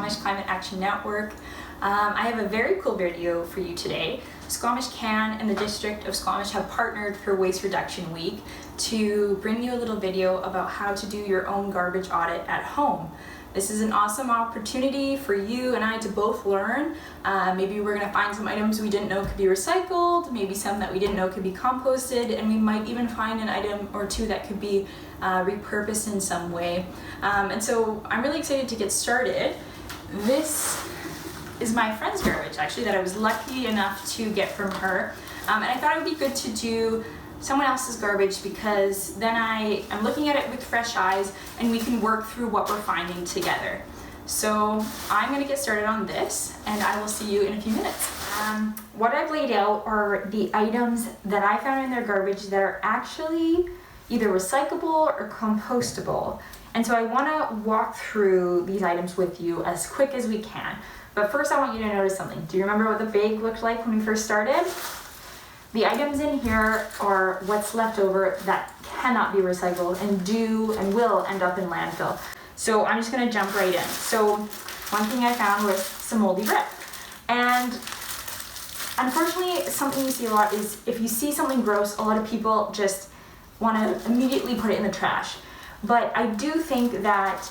Squamish Climate Action Network. I have a very cool video for you today. Squamish Can and the District of Squamish have partnered for Waste Reduction Week to bring you a little video about how to do your own garbage audit at home. This is an awesome opportunity for you and I to both learn. Maybe we're going to find some items we didn't know could be recycled, maybe some that we didn't know could be composted, and we might even find an item or two that could be repurposed in some way. And so I'm really excited to get started. This is my friend's garbage, actually, that I was lucky enough to get from her. And I thought it would be good to do someone else's garbage because then I am looking at it with fresh eyes and we can work through what we're finding together. So I'm going to get started on this and I will see you in a few minutes. What I've laid out are the items that I found in their garbage that are actually either recyclable or compostable. And so I want to walk through these items with you as quick as we can. But first I want you to notice something. Do you remember what the bag looked like when we first started? The items in here are what's left over that cannot be recycled and do and will end up in landfill. So I'm just going to jump right in. So one thing I found was some moldy bread. And unfortunately, something you see a lot is if you see something gross, a lot of people just want to immediately put it in the trash. But I do think that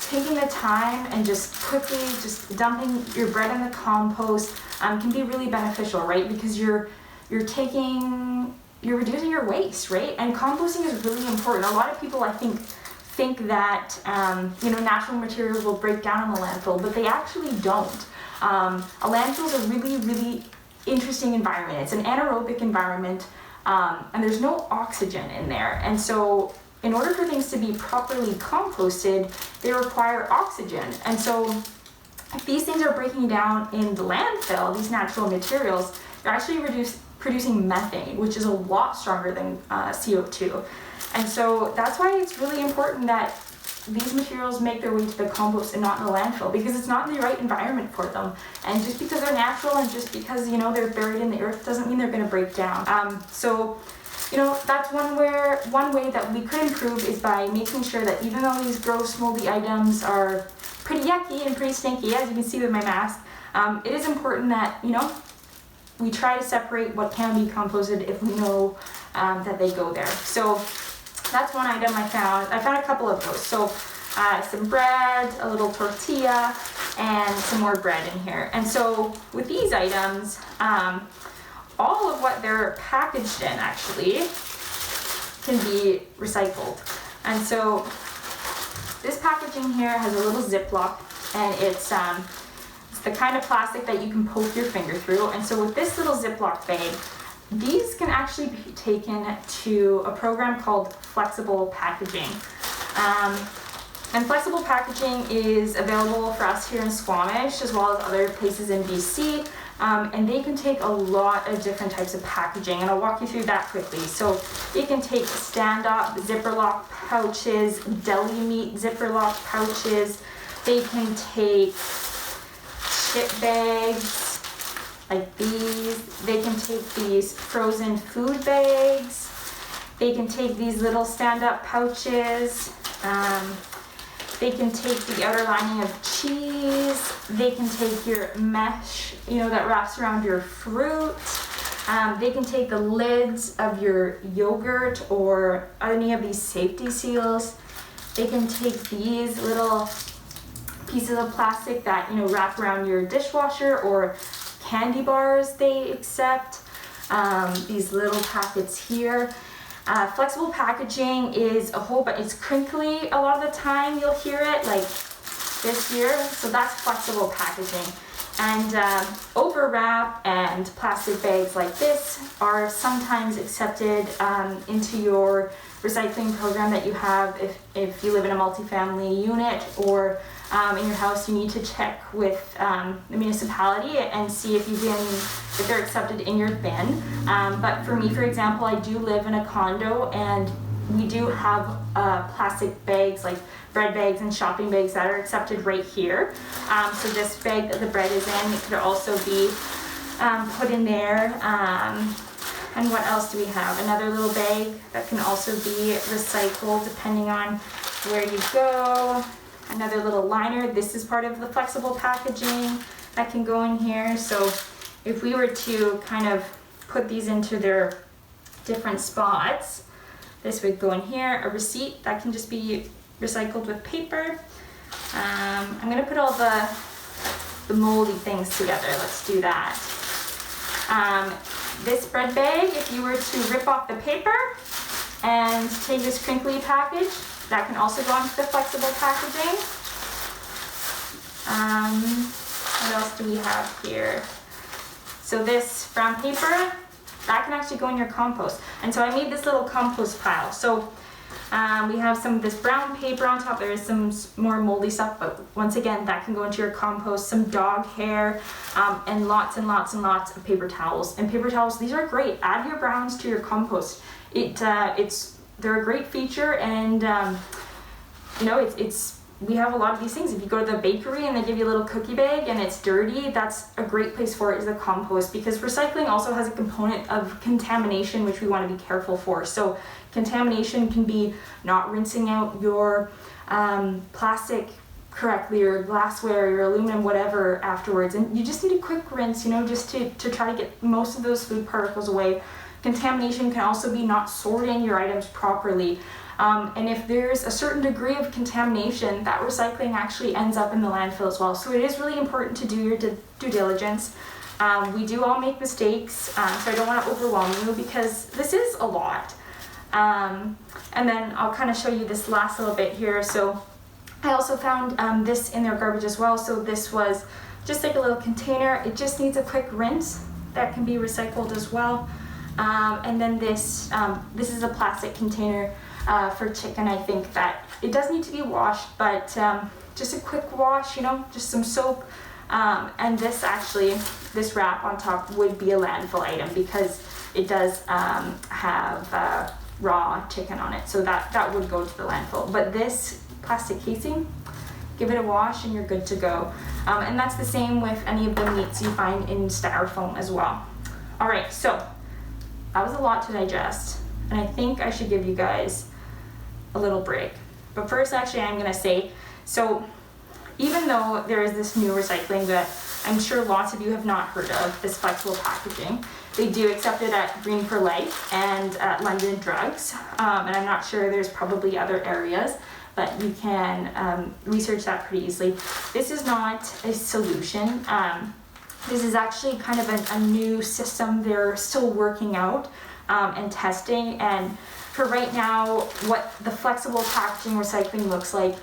taking the time and just quickly just dumping your bread in the compost can be really beneficial, right? Because you're reducing your waste, right? And composting is really important. A lot of people, I think that natural materials will break down in the landfill, but they actually don't. A landfill is a really, really interesting environment. It's an anaerobic environment, and there's no oxygen in there. And so in order for things to be properly composted, they require oxygen. And so if these things are breaking down in the landfill, these natural materials, they're actually producing methane, which is a lot stronger than CO2. And so that's why it's really important that these materials make their way to the compost and not in the landfill, because it's not in the right environment for them. And just because they're natural and just because they're buried in the earth doesn't mean they're going to break down. That's one way that we could improve is by making sure that even though these gross moldy items are pretty yucky and pretty stinky, as you can see with my mask, it is important that we try to separate what can be composted if we know that they go there. So that's one item I found. I found a couple of those. So some bread, a little tortilla, and some more bread in here. And so with these items, all of what they're packaged in actually can be recycled. And so this packaging here has a little Ziploc, and it's the kind of plastic that you can poke your finger through. And so with this little Ziploc bag, these can actually be taken to a program called flexible packaging. And flexible packaging is available for us here in Squamish as well as other places in BC. And they can take a lot of different types of packaging, and I'll walk you through that quickly. So they can take stand-up zipper lock pouches, deli meat zipper lock pouches. They can take chip bags like these. They can take these frozen food bags. They can take these little stand-up pouches. They can take the outer lining of cheese. They can take your mesh, that wraps around your fruit. They can take the lids of your yogurt or any of these safety seals. They can take these little pieces of plastic that wrap around your dishwasher or candy bars they accept. These little packets here. Flexible packaging is it's crinkly a lot of the time. You'll hear it like this here. So that's flexible packaging. And over wrap and plastic bags like this are sometimes accepted into your recycling program that you have if you live in a multifamily unit or in your house. You need to check with the municipality and see if they're accepted in your bin. But for me, for example, I do live in a condo and we do have plastic bags like bread bags and shopping bags that are accepted right here. So this bag that the bread is in, it could also be put in there. And what else do we have? Another little bag that can also be recycled depending on where you go. another little liner. This is part of the flexible packaging that can go in here. So if we were to kind of put these into their different spots, this would go in here. A receipt that can just be recycled with paper. I'm gonna put all the moldy things together. Let's do that. This bread bag, if you were to rip off the paper and take this crinkly package, that can also go into the flexible packaging. What else do we have here? So this brown paper, that can actually go in your compost. And so I made this little compost pile. So we have some of this brown paper on top. There is some more moldy stuff, but once again, that can go into your compost. Some dog hair, and lots and lots and lots of paper towels. And paper towels, these are great. Add your browns to your compost. They're a great feature, and you know, we have a lot of these things. If you go to the bakery and they give you a little cookie bag and it's dirty, that's a great place for it, is the compost, because recycling also has a component of contamination, which we want to be careful for. So contamination can be not rinsing out your plastic correctly, or glassware, your aluminum, whatever, afterwards. And you just need a quick rinse, you know, just to try to get most of those food particles away. Contamination can also be not sorting your items properly. And if there's a certain degree of contamination, that recycling actually ends up in the landfill as well. So it is really important to do your due diligence. We do all make mistakes, so I don't want to overwhelm you, because this is a lot. And then I'll kind of show you this last little bit here. So I also found this in their garbage as well. So this was just like a little container. It just needs a quick rinse. That can be recycled as well. And then this is a plastic container for chicken. I think that it does need to be washed, but just a quick wash, you know, just some soap. And this wrap on top would be a landfill item, because it does have raw chicken on it. So that would go to the landfill. But this plastic casing, give it a wash and you're good to go. And that's the same with any of the meats you find in styrofoam as well. All right, so that was a lot to digest, and I think I should give you guys a little break. But first, actually, I'm gonna say, so even though there is this new recycling that I'm sure lots of you have not heard of, this flexible packaging, they do accept it at Green for Life and at London Drugs, and I'm not sure, there's probably other areas, but you can research that pretty easily. This is not a solution. This is actually kind of a new system they're still working out and testing. And for right now, what the flexible packaging recycling looks like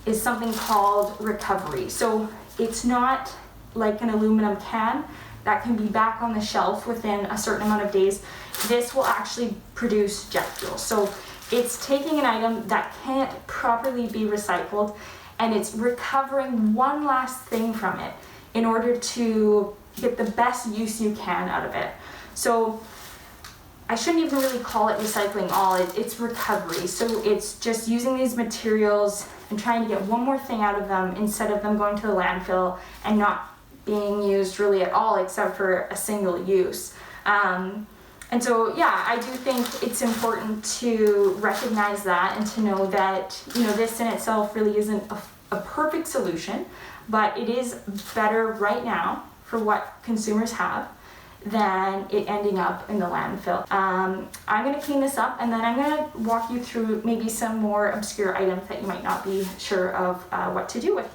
is something called recovery. So it's not like an aluminum can that can be back on the shelf within a certain amount of days. This will actually produce jet fuel. So it's taking an item that can't properly be recycled, and it's recovering one last thing from it in order to get the best use you can out of it. So I shouldn't even really call it recycling all, it's recovery. So it's just using these materials and trying to get one more thing out of them, instead of them going to the landfill and not being used really at all, except for a single use. And so, yeah, I do think it's important to recognize that, and to know that, you know, this in itself really isn't a perfect solution, but it is better right now for what consumers have than it ending up in the landfill. I'm gonna clean this up, and then I'm gonna walk you through maybe some more obscure items that you might not be sure of what to do with.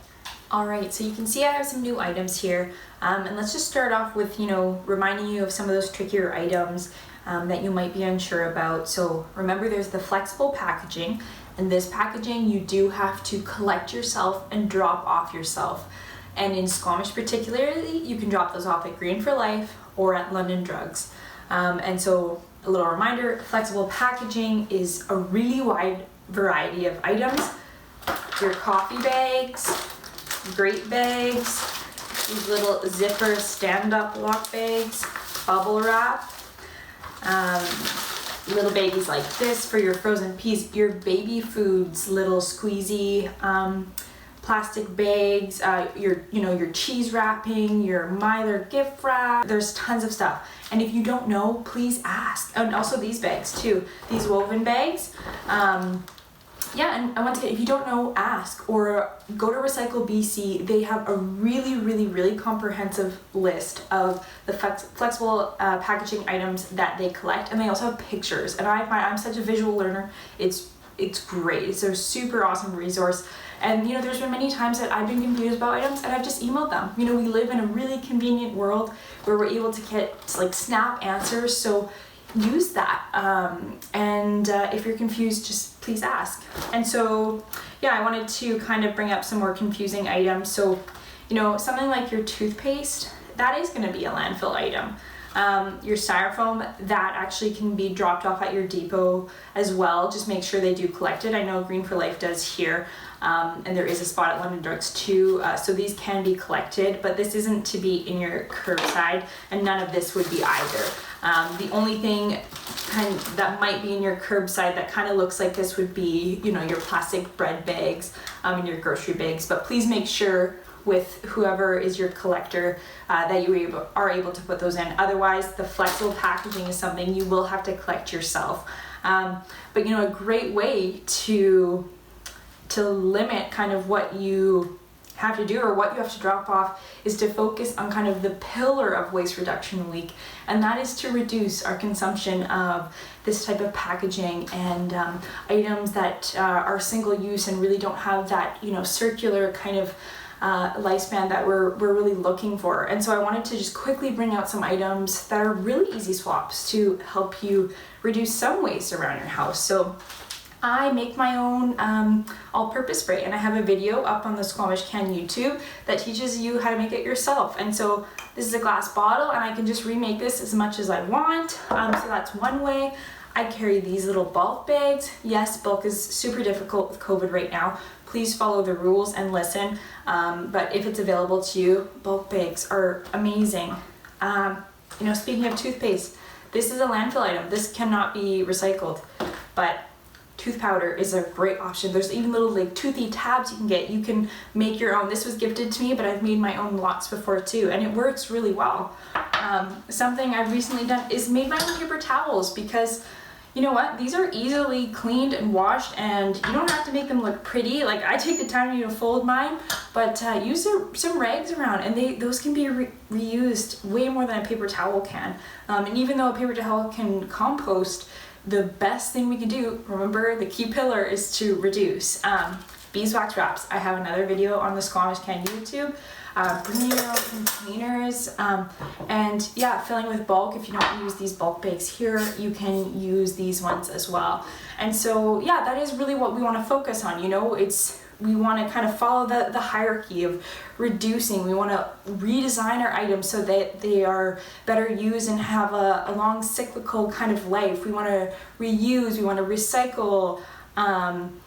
All right, so you can see I have some new items here, and let's just start off with, you know, reminding you of some of those trickier items that you might be unsure about. So remember, there's the flexible packaging, and this packaging you do have to collect yourself and drop off yourself. And in Squamish particularly, you can drop those off at Green for Life or at London Drugs. And so a little reminder, flexible packaging is a really wide variety of items. Your coffee bags, grate bags, these little zipper stand-up lock bags, bubble wrap, little baggies like this for your frozen peas, your baby foods, little squeezy plastic bags, your cheese wrapping, your Myler gift wrap. There's tons of stuff. And if you don't know, please ask. And also these bags too, these woven bags. yeah, and once again, if you don't know, ask, or go to Recycle BC. They have a really comprehensive list of the flexible packaging items that they collect, and they also have pictures. And I find, I'm such a visual learner, it's great. It's a super awesome resource. And you know, there's been many times that I've been confused about items and I've just emailed them. You know, we live in a really convenient world where we're able to get like snap answers, so use that. If you're confused, just please ask. And so, yeah, I wanted to kind of bring up some more confusing items. So, you know, something like your toothpaste, that is going to be a landfill item. Your styrofoam, that actually can be dropped off at your depot as well. Just make sure they do collect it. I know Green for Life does here, and there is a spot at London Drugs too. So these can be collected, but this isn't to be in your curbside, and none of this would be either. The only thing that might be in your curbside that kind of looks like this would be, you know, your plastic bread bags and your grocery bags. But please make sure with whoever is your collector that you are able to put those in. Otherwise, the flexible packaging is something you will have to collect yourself. But you know, a great way to limit kind of what you have to do or what you have to drop off is to focus on kind of the pillar of Waste Reduction Week, and that is to reduce our consumption of this type of packaging and items that are single use and really don't have that, you know, circular kind of lifespan that we're really looking for. And so I wanted to just quickly bring out some items that are really easy swaps to help you reduce some waste around your house. So I make my own all-purpose spray, and I have a video up on the Squamish Can YouTube that teaches you how to make it yourself. And so this is a glass bottle, and I can just remake this as much as I want. So that's one way. I carry these little bulk bags. Yes, bulk is super difficult with COVID right now. Please follow the rules and listen. But if it's available to you, bulk bags are amazing. You know, speaking of toothpaste, this is a landfill item. This cannot be recycled, but tooth powder is a great option. There's even little like toothy tabs you can get. You can make your own. This was gifted to me, but I've made my own lots before too, and it works really well. Something I've recently done is made my own paper towels, because you know what? These are easily cleaned and washed, and you don't have to make them look pretty. Like, I take the time to fold mine, but use some rags around, and those can be reused way more than a paper towel can. And even though a paper towel can compost, the best thing we can do, remember, the key pillar is to reduce. Beeswax wraps. I have another video on the Squamish Can YouTube. Bring your own containers, and yeah, filling with bulk. If you don't use these bulk bags here, you can use these ones as well. And so yeah, that is really what we want to focus on. You know, we want to kind of follow the hierarchy of reducing. We want to redesign our items so that they are better used and have a long cyclical kind of life. We want to reuse, we want to recycle, and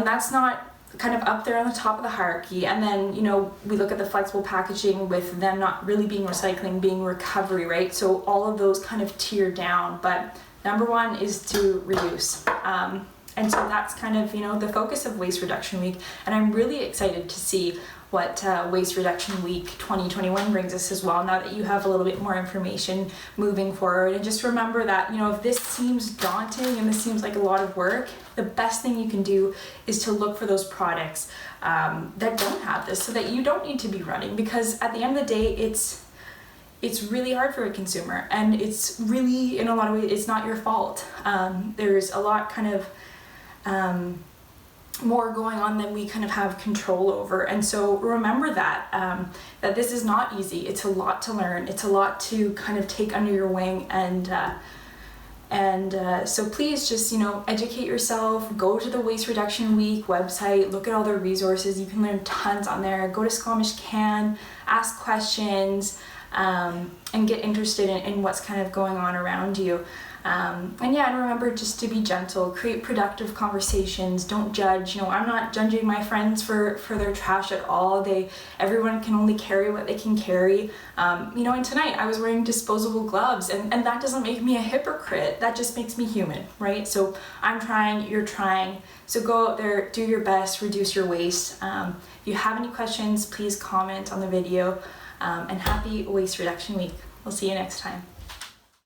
that's not kind of up there on the top of the hierarchy. And then, you know, we look at the flexible packaging with them not really being recycling, being recovery, right? So all of those kind of tier down, but number one is to reduce. And so that's kind of, you know, the focus of Waste Reduction Week. And I'm really excited to see what Waste Reduction Week 2021 brings us as well, now that you have a little bit more information moving forward. And just remember that, you know, if this seems daunting and this seems like a lot of work, the best thing you can do is to look for those products that don't have this, so that you don't need to be running. Because at the end of the day, it's really hard for a consumer, and it's really, in a lot of ways, it's not your fault. There's a lot kind of more going on than we kind of have control over. And so remember that that this is not easy. It's a lot to learn. It's a lot to kind of take under your wing, and so please just, you know, educate yourself. Go to the Waste Reduction Week website, look at all the resources. You can learn tons on there. Go to Squamish Can, ask questions, and get interested in what's kind of going on around you. And remember just to be gentle, create productive conversations, don't judge. You know, I'm not judging my friends for their trash at all. Everyone can only carry what they can carry. And tonight I was wearing disposable gloves, and that doesn't make me a hypocrite. That just makes me human, right? So I'm trying, you're trying. So go out there, do your best, reduce your waste. If you have any questions, please comment on the video. And happy Waste Reduction Week. We'll see you next time.